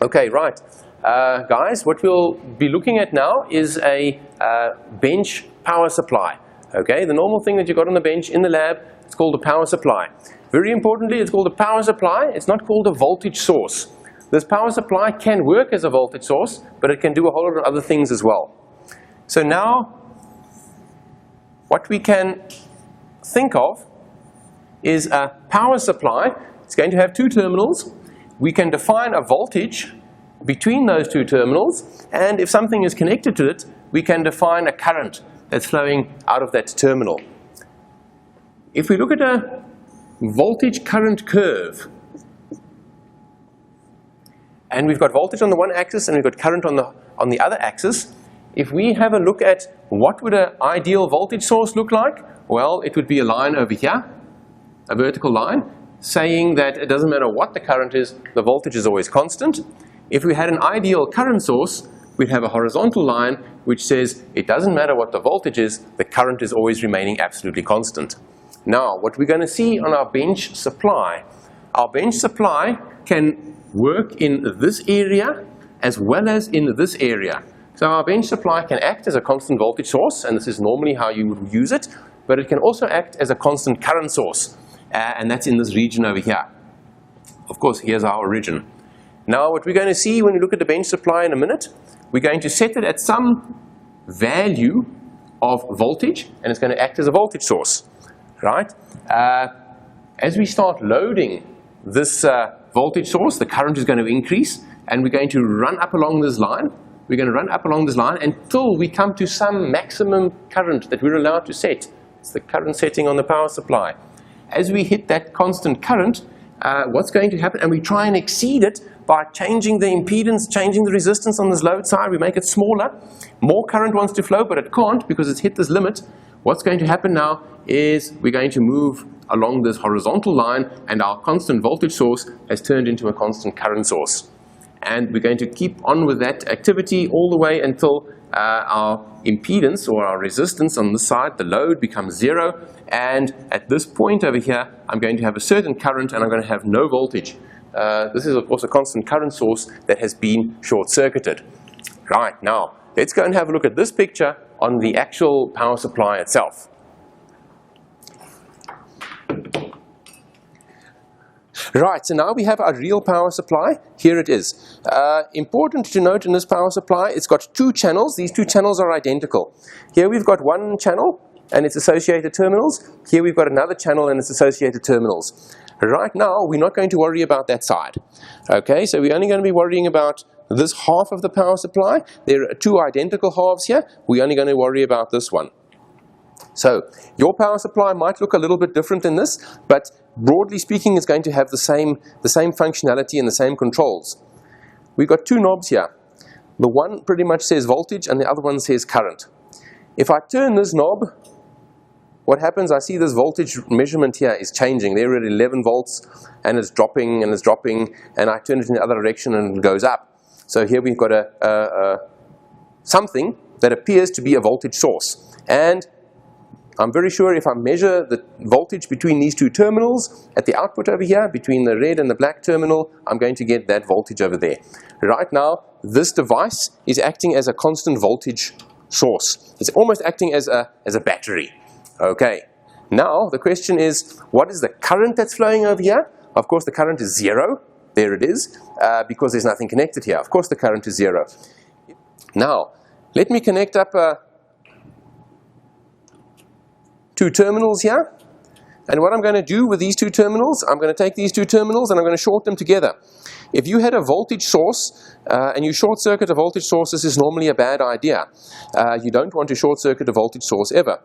Okay, right. Guys, what we'll be looking at now is a bench power supply. Okay, the normal thing that you got on the bench in the lab, it's called a power supply. Very importantly, it's called a power supply. It's not called a voltage source. This power supply can work as a voltage source, but it can do a whole lot of other things as well. So now, what we can think of is a power supply. It's going to have two terminals. We can define a voltage between those two terminals, and if something is connected to it, we can define a current that's flowing out of that terminal. If we look at a voltage current curve, and we've got voltage on the one axis and we've got current on the other axis, if we have a look at what would an ideal voltage source look like, well, it would be a line over here, a vertical line, saying that it doesn't matter what the current is, the voltage is always constant. If we had an ideal current source, we'd have a horizontal line which says it doesn't matter what the voltage is, the current is always remaining absolutely constant. Now, what we're going to see on our bench supply, our bench supply can work in this area as well as in this area. So our bench supply can act as a constant voltage source, and this is normally how you would use it, but it can also act as a constant current source, and that's in this region over here. Of course, here's our origin. Now, what we're going to see when we look at the bench supply in a minute, we're going to set it at some value of voltage, and it's going to act as a voltage source, right? As we start loading this voltage source, the current is going to increase, and we're going to run up along this line. We're going to run up along this line until we come to some maximum current that we're allowed to set. It's the current setting on the power supply. As we hit that constant current, what's going to happen, and we try and exceed it by changing the impedance, changing the resistance on this load side, we make it smaller. More current wants to flow, but it can't because it's hit this limit. What's going to happen now is we're going to move along this horizontal line, and our constant voltage source has turned into a constant current source. And we're going to keep on with that activity all the way until our impedance or our resistance on this side, the load, becomes zero. And at this point over here, I'm going to have a certain current and I'm going to have no voltage. This is of course a constant current source that has been short-circuited. Right, now let's go and have a look at this picture on the actual power supply itself. Right, so now we have our real power supply. Here it is. Important to note in this power supply, it's got two channels. These two channels are identical. Here we've got one channel and its associated terminals. Here we've got another channel and its associated terminals. Right now, we're not going to worry about that side. Okay, so we're only going to be worrying about this half of the power supply. There are two identical halves here. We're only going to worry about this one. So your power supply might look a little bit different than this, but broadly speaking, it's going to have the same functionality and the same controls. We've got two knobs here. The one pretty much says voltage and the other one says current. If I turn this knob, what happens, I see this voltage measurement here is changing. They're at 11 volts and it's dropping and it's dropping, and I turn it in the other direction and it goes up. So here we've got something that appears to be a voltage source. And I'm very sure if I measure the voltage between these two terminals at the output over here, between the red and the black terminal, I'm going to get that voltage over there. Right now, this device is acting as a constant voltage source. It's almost acting as a battery. Okay. Now, the question is, what is the current that's flowing over here? Of course, the current is zero. There it is, because there's nothing connected here. Of course, the current is zero. Now, let me connect up two terminals here, and what I'm going to do with these two terminals, I'm going to take these two terminals and I'm going to short them together. If you had a voltage source and you short circuit a voltage source, this is normally a bad idea. You don't want to short circuit a voltage source ever.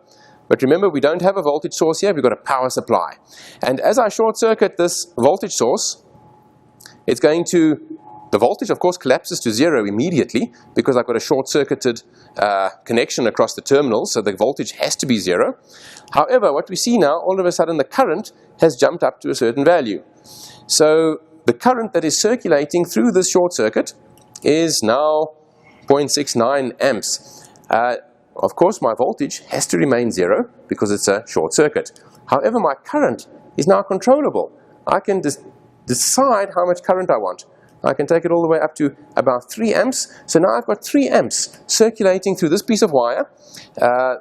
But remember, we don't have a voltage source here, we've got a power supply. And as I short circuit this voltage source, it's going to, the voltage of course collapses to zero immediately because I've got a short-circuited connection across the terminals, so the voltage has to be zero. However, what we see now, all of a sudden the current has jumped up to a certain value. So the current that is circulating through this short circuit is now 0.69 amps. Of course, my voltage has to remain zero because it's a short circuit. However, my current is now controllable. I can decide how much current I want. I can take it all the way up to about 3 amps. So now I've got 3 amps circulating through this piece of wire.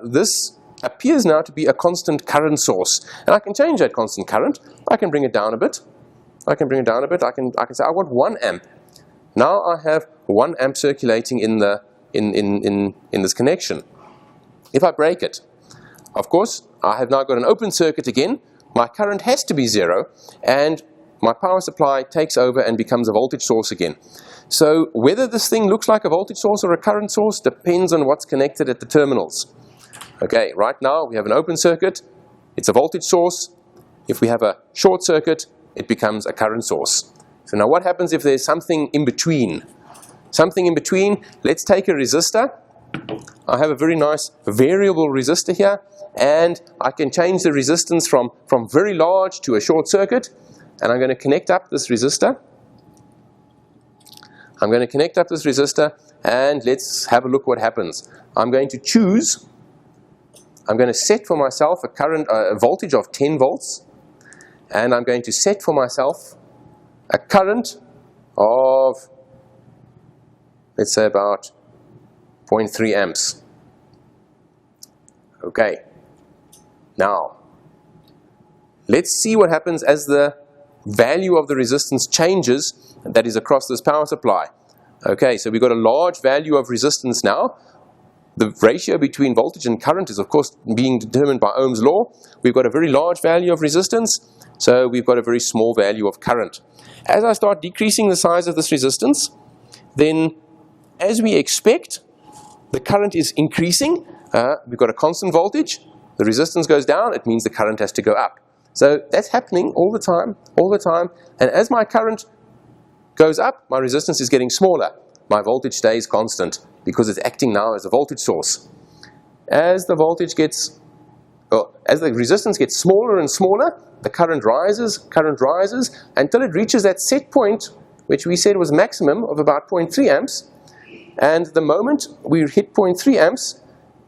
This appears now to be a constant current source. And I can change that constant current. I can bring it down a bit. I can say I want 1 amp. Now I have 1 amp circulating in this connection. If I break it, of course, I have now got an open circuit again. My current has to be 0, and my power supply takes over and becomes a voltage source again. So whether this thing looks like a voltage source or a current source depends on what's connected at the terminals. Okay, right now we have an open circuit. It's a voltage source. If we have a short circuit, it becomes a current source. So now what happens if there's something in between? Something in between, let's take a resistor. I have a very nice variable resistor here, and I can change the resistance from very large to a short circuit, and I'm going to connect up this resistor. And let's have a look what happens. I'm going to set for myself a voltage of 10 volts, and I'm going to set for myself a current of, let's say, about 0.3 amps. Okay. Now, let's see what happens as the value of the resistance changes that is across this power supply. Okay, so we've got a large value of resistance now. The ratio between voltage and current is, of course, being determined by Ohm's law. We've got a very large value of resistance, so we've got a very small value of current. As I start decreasing the size of this resistance, then, as we expect, the current is increasing. We've got a constant voltage. The resistance goes down. It means the current has to go up. So that's happening all the time. And as my current goes up, my resistance is getting smaller. My voltage stays constant because it's acting now as a voltage source. As the resistance gets smaller and smaller, the current rises until it reaches that set point, which we said was maximum of about 0.3 amps. And the moment we hit 0.3 amps,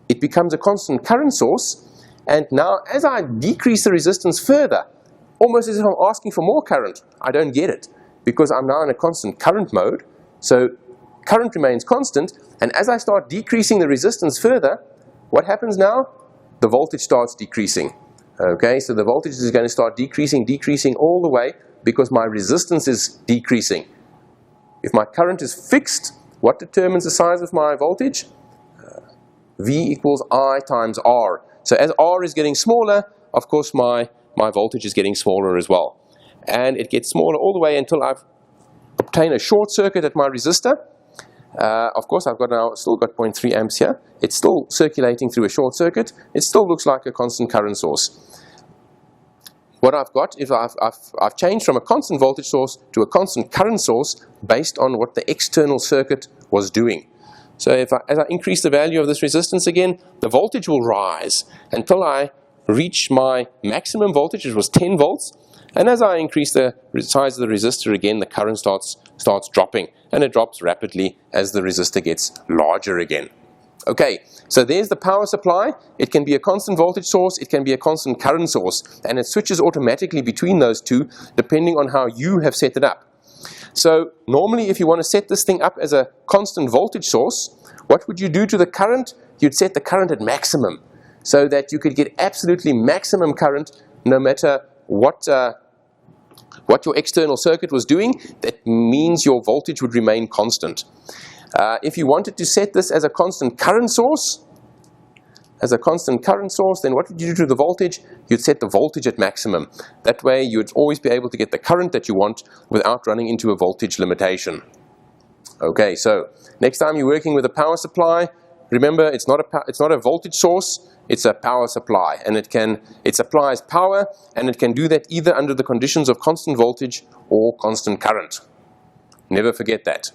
it becomes a constant current source. And now, as I decrease the resistance further, almost as if I'm asking for more current, I don't get it, because I'm now in a constant current mode. So current remains constant, and as I start decreasing the resistance further, what happens now? The voltage starts decreasing. Okay, so the voltage is going to start decreasing all the way, because my resistance is decreasing. If my current is fixed, what determines the size of my voltage? V equals I times R. So as R is getting smaller, of course my voltage is getting smaller as well. And it gets smaller all the way until I've obtained a short circuit at my resistor. Of course, I've still got 0.3 amps here. It's still circulating through a short circuit. It still looks like a constant current source. What I've got is I've changed from a constant voltage source to a constant current source based on what the external circuit was doing. So as I increase the value of this resistance again, the voltage will rise until I reach my maximum voltage, which was 10 volts. And as I increase the size of the resistor again, the current starts dropping, and it drops rapidly as the resistor gets larger again. Okay, so there's the power supply. It can be a constant voltage source, it can be a constant current source, and it switches automatically between those two depending on how you have set it up. So normally, if you want to set this thing up as a constant voltage source, what would you do to the current? You'd set the current at maximum so that you could get absolutely maximum current no matter what your external circuit was doing. That means your voltage would remain constant. If you wanted to set this as a constant current source, then what would you do to the voltage? You'd set the voltage at maximum. That way you'd always be able to get the current that you want without running into a voltage limitation. Okay, so next time you're working with a power supply, remember it's not a voltage source, it's a power supply, and it supplies power, and it can do that either under the conditions of constant voltage or constant current. Never forget that.